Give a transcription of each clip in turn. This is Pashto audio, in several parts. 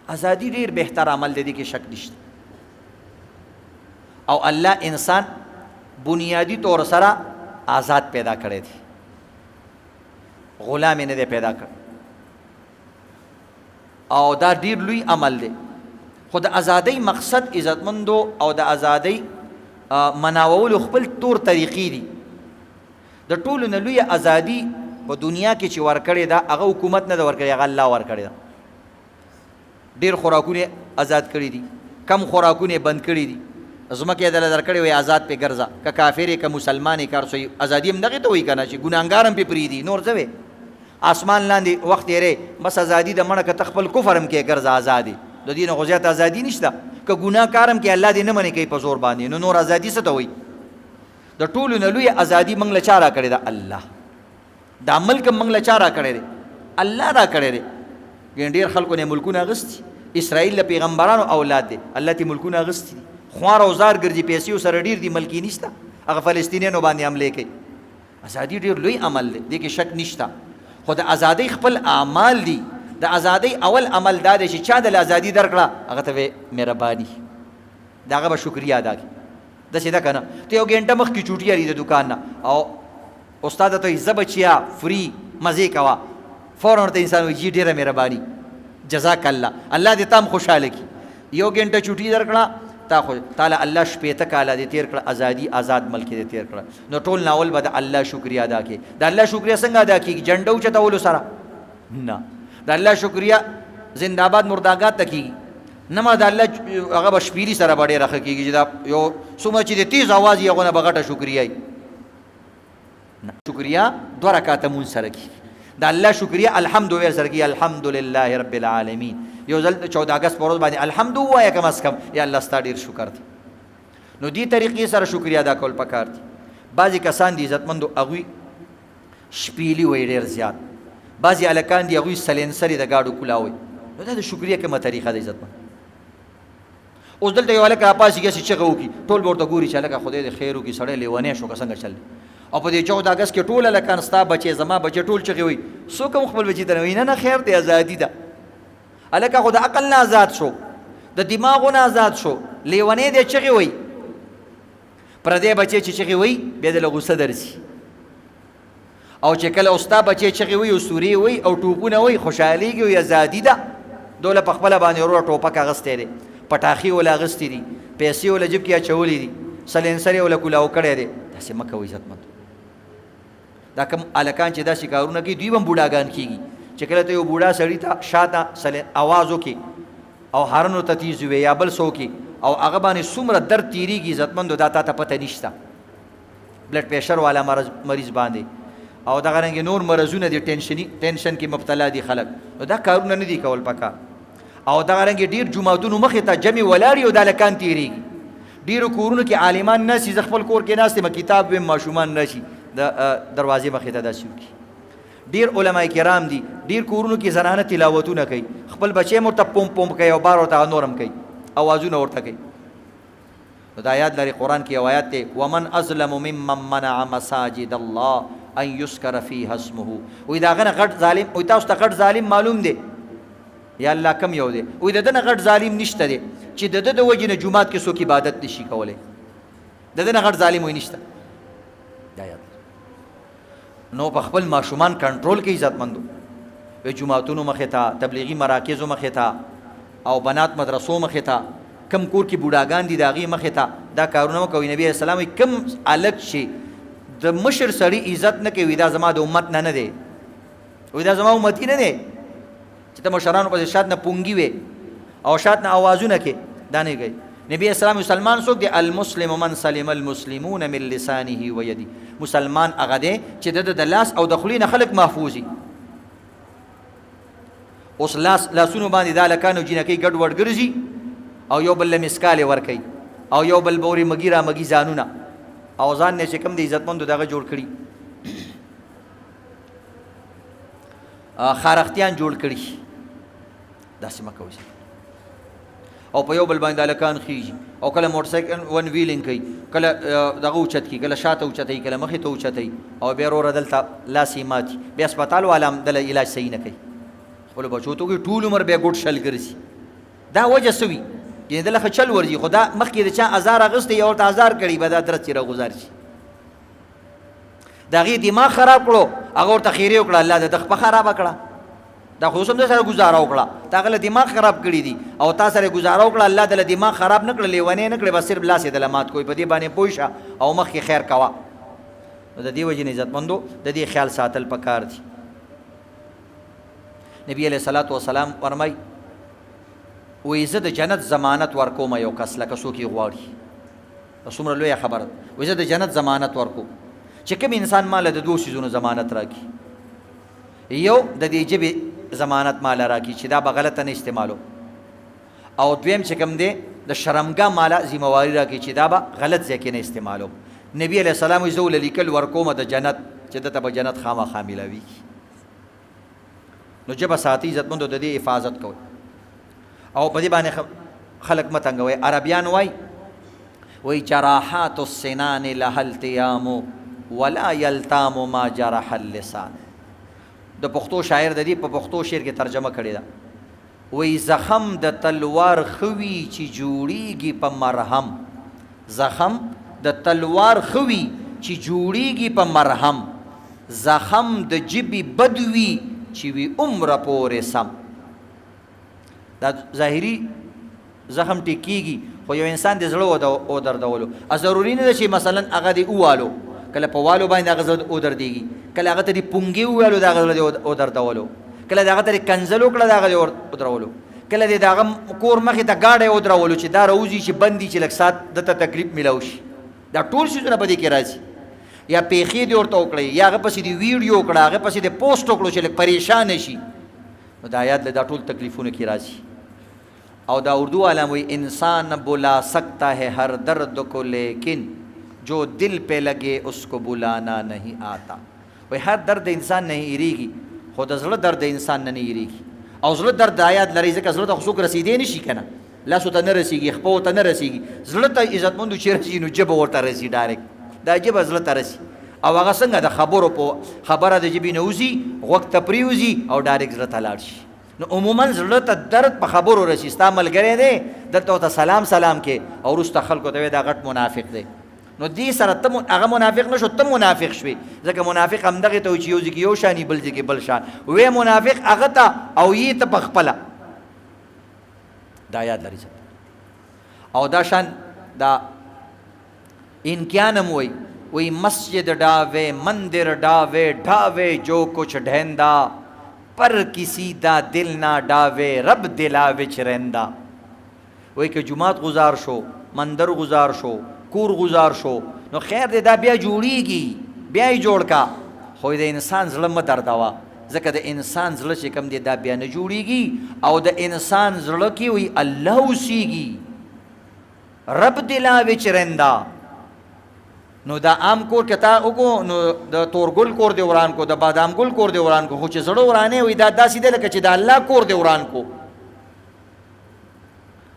ازادي ډیر بهتر عمل دی کې شک نشته او الله انسان بنیادی طور سره آزاد پیدا کړی دی غلام نه دی پیدا کړ او دا ډیر لوی عمل دی خو د ازادۍ مقصد عزتمندو او د ازادۍ مناولو خپل طور طریقې دي د ټولو نه لوی ازادي په دنیا کې چې ورکړې ده هغه حکومت نه ده ورکړې هغه الله ورکړې ده ډیر خوراکونه آزاد کړي دي کم خوراکونه بند کړي دي ځمکې دله درکړې وي آزاد پې ګرځه که کافر یې که مسلمان یې کار سوی ازادي هم دغې ته وایي که نه چې ګناهګار هم پې پرېږدي نور څه وی آسمان لاندې وخت تېری بس ازادي د مړه که ته خپل کفر هم کې ګرځه ازاد یې د دې نه خو زیات ازادي نشته که ګناه کار هم کې الله دې نه منې کوي په زور باندې نو نور ازادي څه ته وایي د ټولو نه لویه ازادي موږ له چا را کړې ده الله دا ملک موږ له چا را کړی دی الله را کړی دی ګینې ډېر خلکو نه ملکونه اخیستي اسرائیل له پیغمبرانو اولاد دی الله ته ملکونه اخیستي دي خوار او زار ګرځي پیسې ورسره ډېر دي ملکي نشته هغه فلسطینیانو باندې حملې کوي ازادي ډېر لوی عمل دی دې کې شک نشته خو د ازادۍ خپل اعمال دي د ازادۍ اول عمل دا دی چې چا د ازادي درکړه هغه ته مهرباني د هغه به شکریا ادا کړي داسې ده که نه ته یو ګنټه مخکې چوټي اړي د دوکان نه او استاد ته وایي زه بچیا فری مزې کوه فوراً ورته انسان وایي جي ډېره مهرباني جزاک الله الله دې تام خوشحاله کړي یو ګنټه چوټي درکړه تا خو تعالی الله شپېته کاله دې تېر کړه ازادي آزاد ملک دې تېر کړه نو ټول ناول به د الله شکریا ادا کړي د الله شکریا څنګه ادا کېږي جنډه اوچتولو سره نه د الله شکریا زنده‌باد مرداګات ته کېږي نه ما د الله هغه به شپیلي سره به ډېره ښه کېږي چې دا یو څومره چې د تیز اواز یې هغونه به غټه شکریا وي شکریا دوه رکعته مونځ سره کېږي د الله شکریا الحمد ویل سره کېږي الحمدلله رب العالمین یو ځل 14 اګست په ورځ باندې الحمد ووایه کم از کم یا الله ستا ډېر شکر دی نو دې طریقې سره شکریا ادا کول پکار دي بعضې کسان دي عزتمندو هغوی شپیلي وایي ډېر زیات بعضې هلکان دي هغوی سلنسرې د ګاډو کولا وایي نو دا د شکریا کومه طریقه ده عزتمند اوس دلته یو هلک راپاڅېږي هسې چغه وکړي ټول به ورته ګوري چې هلکه خدای دې خیر وکړي سړی لیونی شو که څنګه چل دی او په دې 14 اګست کې ټول هلکان ستا بچې زما بچې ټول چغې وایي څوک هم خپل بچي ته نه وایي نه خیر دی ازادي ده هلکه خو د عقل نه آزاد شو د دماغو نه آزاد شو لیونی دی چغې وایي پردی بچې چې چغې وایي بیا دله غوسه درځي او چې کله ستا بچې چغې وایي او سورې وایي او ټوپونه وایي خوشحالېږي وایي ازادي ده دوله په خپله باندې وروره ټوپک اخیستی دی پټاخي وله اخیستې دي پیسې وله جب کې اچولې دي سلنسر یې وله کولاو کړی دی داسې مه کوئ عزتمند دا کوم هلکان چې داسې کارونه کوي دوی به هم بوډاګان کېږي چې کله ته یو بوډا سړي ته شاته اواز وکړي او هارنو ته تیز وي یا بل څه وکړي او هغه باندې څومره درد تېرېږي عزتمندو دا تا ته پته نشته بلډ پریشر والا مریض باندې او دغه رنګې نور مرضونه دي ټینشن کې مبتلا دي خلک نو دا کارونه نه دي کول پکار او دغه رنګې ډېر جوماتونو مخې ته جمع ولاړ یو د هلکان تېرېږي ډېرو کورونو کې عالمان ناسي زه خپل کور کې ناست یم کتاب ویم ماشومان راشي د دروازې مخې ته داسې وکړي ډېر علما کرام دي ډېر کورونو کې زنانه تلاوتونه کوي خپل بچی هم ورته پوم پوم کوي او بار ورته نور هم کوي اوازونه ورته کوي نو دا آیات لري قرآن کې یو آیات دی ومن اظلم ممن منع مساجد الله ان یذکر فیها اسمه وایي د هغه نه غټ ظالم وایي تاسو ته غټ ظالم معلوم دی یا الله کم یو دی وایي د ده نه غټ ظالم نشته دی چې د ده د وجې نه جومات کې څوک عبادت نشي کولی د ده نه غټ ظالم وایي نشته دا یاد نو په خپل ماشومان کنټرول کوي عزتمندو وایي جوماتونو مخې ته تبلیغي مراکزو مخې ته او بنات مدرسو مخې ته کم کور کې بوډاګان دي د هغې مخې ته دا کارونه مه کوئ نبي علیه السلام وایي کم هلک چې د مشر سړي عزت نه کوي دا زما د امت نه نه دی وایي دا زما امتي نه دی چې ته مشرانو پسې شات نه پونګي وې او شات نه اوازونه کې دا نه کوي نبی اسلام مسلمان څوک دی المسلم من سلم المسلمون من لسانه و یدی مسلمان هغه دی چې د لاس او د خولې نه خلک محفوظ وي اوس لاسونو باندې دا هلکانو جینکۍ ګډ وډ ګرځي او یو بل له مسکالې ورکوي او یو بل به ورې مګي را مګي ځانونه او ځان نه چې کوم د عزتمندو دغه جوړ کړي خارختیان جوړ کړي داسې مه کوئ او په یو بل باندې هلکان خیږي او کله موټرسایکل ون ویلینګ کوي کله دغه اوچت کړي کله شاته اوچتوي کله مخې ته اوچتوي او بیا وروره دلته لاس یې ماتي بیا هسپتال والا هم دله علاج صحیح نه کوي خپلو بچو ته وګوري ټول عمر بیا ګوټ شل ګرځي دا وجه سوي یعنی دلته چل ورځي خدا مخکې د چا ازار اغستې یو ورته ازار کړي به دا درس چې راغوزار شي د هغې دماغ خراب کړو هغه ورته خیرې وکړه الله د خپه خرابه کړه دا خو اوس هم د سره ګزاره وکړه تا هغه له دماغ خراب کړي دي او تا سره ګزاره وکړه الله دله دماغ خراب نه کړه لیونی نه کړې بس صرف لاس یې دله مات کوي په دې باندې پوه شه او مخکې خیر کوه نو د دې وجې نه عزتمندو د دې خیال ساتل پکار دي نبی علیه الصلاة والسلام فرمایي وایي زه د جنت ضمانت ورکوم یو کس لکه څوک یې غواړي دا څومره لویه خبره ده وایي زه د جنت ضمانت ورکوم چې کوم انسان ماله د دوو څیزونو ضمانت راکړي یو د دې ژبې ضمانت ماله راکړي چې دا به غلطه نه استعمالو او دویم چې کوم دی د شرمګاه ماله ذمهواري راکړي چې دا به غلط ځای کې نه استعمالو نبی علیه السلام وایي زه ول لیکل ورکوم د جنت چې دته به جنت خامخا میلاویږي نو ژبه ساتي عزتمندو د دې حفاظت کوئ او په دې باندې خلق مه تنګوئ عربیان وایي جراحات السنان لها التیام ولا یلتام ما جرح اللسان د پښتو شاعر د دې په پښتو شعر کې ترجمه کړې ده وایي زخم د تلوار خوي چې جوړیږي په مرهم زخم د تلوار خوي چې جوړیږي په مرهم زخم د جبې بدوي چې وي عمره پورې سم دا ظاهري زخم ټیکیږي خو یو انسان د زړه ودردولو ضروري نه ده چې مثلا هغه دې ووالو کله په والو باندې هغه زړه ودردېږي کله هغه ته دې پونګې وویلو د هغه زړه دې ودردولو کله د هغه ته دې کنځل وکړه د هغه دې ودرولو کله دې د هغه کور مخې ته ګاډی ودرولو چې دا راوځي چې بند دي چې لږ ساعت دته تکلیف میلاو شي دا ټول څیزونه په دې کې راځي یا پیښې دې ورته وکړئ یا هغه پسې دې ویډیو وکړه هغه پسې دې پوسټ وکړو چې لږ پریشانه شي نو دا آیات دا ټول تکلیفونه کې راځي او دا اردو عالم وی انسان بلا سکتا ہے ہر درد کو لیکن جو دل پہ لگے اس کو بلانا نہیں آتا وی هر درد انسان نه هیریږي خو د زړه درد انسان نه هیریږي او زړه درد آیات لري ځکه زړه ته څوک رسیدې نشي کنه لاسو ته نه رسیږي خپو ته نه رسیږي زړه ته عزتمندو چې رسي نو جبه ورته رسي ډایرکټ دا جبه زړه ته رسي او هغه څنګه د خبرو په خبره د جبې نه وځي غوږ ته پرېوځي او ډایرکټ زړه ته لاړ شي نو عموما زړه ته درد په خبرو رسي ستا ملګری دی دلته ورته سلام کې او وروسته خلکو ته وایي دا غټ منافق دی نو دې سره ته هغه منافق نه شو ته منافق شوې ځکه منافق همدغې ته وایي چې یو ځای کې یو شاني بل ځای کې بل شان وی منافق هغه ته او یې ته په خپله دا یاد لري او دا شان دا انکیانم وی مسجد ڈاوے مندر ڈاوے ڈھاوے جو کچھ ڈھیندا پر کسی دا دل نہ ڈاوے رب دلا وچ رہندا وی کہ جماعت گزار شو مندر گزار شو کور گزار شو نو خیر دې دا بیا جوړیږي بیا یې جوړ کا خو د انسان زړه مه دردوه ځکه د انسان زړه چې کوم دی دا بیا نه جوړیږي او د انسان زړه کې وی الله اوسیږي رب دلا وچ رہندا نو دا عام کور کې تا وګو نو د تورګل کور دی وران کو د بادام ګل کور دی وران کو خو چې زړه ورانه وي دا داسې دی لکه چې د الله کور دی وران کو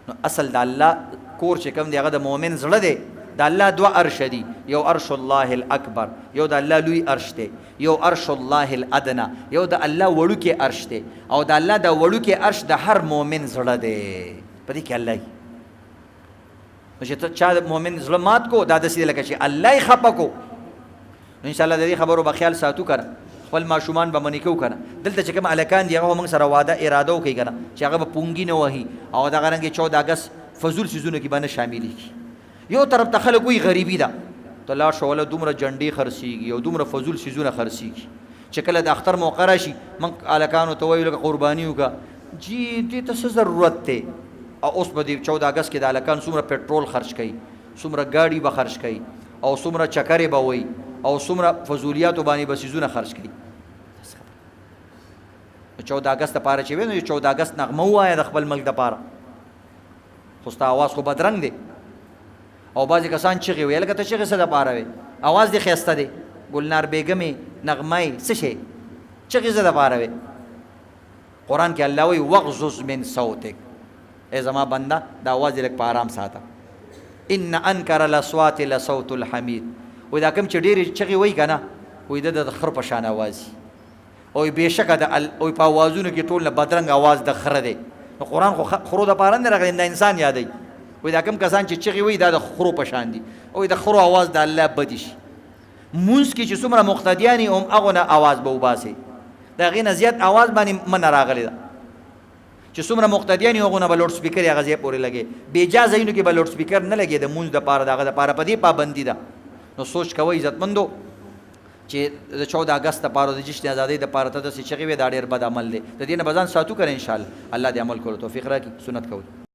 نو اصل د الله کور چې کوم دی هغه د مؤمن زړه دی د الله دوه عرش دي یو عرش الله الاکبر یو د الله لوی عرش دی یو عرش الله الادنا یو د الله وړوکی عرش دی او د الله د وړوکی عرش د هر مؤمن زړه دی په دې کې الله نو چې چا د مؤمن زړه مات کو دا داسې لکه چې الله یې خفه کو نو انشاءالله د دې خبرو به خیال ساتو کنه خپل ماشومان به منې کوو کنه دلته چې کوم هلکان دي هغه موږ سره واده اراده وکړي کنه چې هغه به پونګي نه وهي او دغه رنګې 14 اګست فضول څیزونو کې به نه شاملېږي یو طرف ته خلک وایي غریبي ده ته لاړ شو وله دومره جنډې خرڅېږي او دومره فضول څیزونه خرڅېږي چې کله د اختر موقع راشي موږ هلکانو ته وایو لکه قرباني وکړه جی دې ته څه ضرورت دی او اوس به د 14 اګست کې د هلکان څومره پټرول خرچ کوي څومره ګاډي به خرچ کوي او څومره چکرې به وایي او څومره فضولیاتو باندې به څیزونه خرچ کوي 14 اګست دپاره چې وی نو 14 اګست نغمه ووایه د خپل ملک دپاره خو ستا اواز خو بدرنګ دی او بعضې کسان چغې وایي لکه ته چغې څه دپاره وی اواز دې ښایسته دی ګلنار بیګمې نغمه څه شی چغې څه دپاره وی قرآن کې الله وایي وغضض من صوتک ای زما بنده دا آواز دې لږ په آرام ساته ان انکر الاصوات لصوت الحمید وایي دا کوم چې ډېرې چغې وایي که نه وایي د خر په شان اواز او بېشکه د په اوازونو کې ټول نه بدرنګ اواز د خره دی نو قرآن خو خرو د پاره نه راغلی، دا انسان یادوي. وایي دا کوم کسان چې چغې وایي دا د خرو په شان دي، او د خرو اواز د الله بدې شي. مونځ کې چې څومره مقتدیان یې هم هغو نه اواز به وباسي، د هغې نه زیات اواز باندې منه راغلې ده چې څومره مقتدیان یې هغو نه به لوډ سپیکر یې هغه ځای پورې لګې. بېجا ځایونو کې به لوډ سپیکر نه لګې د مونځ دپاره، د هغه دپاره په دې پابندي ده. نو سوچ کوئ عزتمندو چې د 14 اګست دپاره د جشن ازادۍ دپاره ته داسې چغې وې، دا ډېر بد عمل دی. د دې نه به ځان ساتو که نه انشاءالله. الله دې عمل کولو توفیق راکړي. سنت کوئ.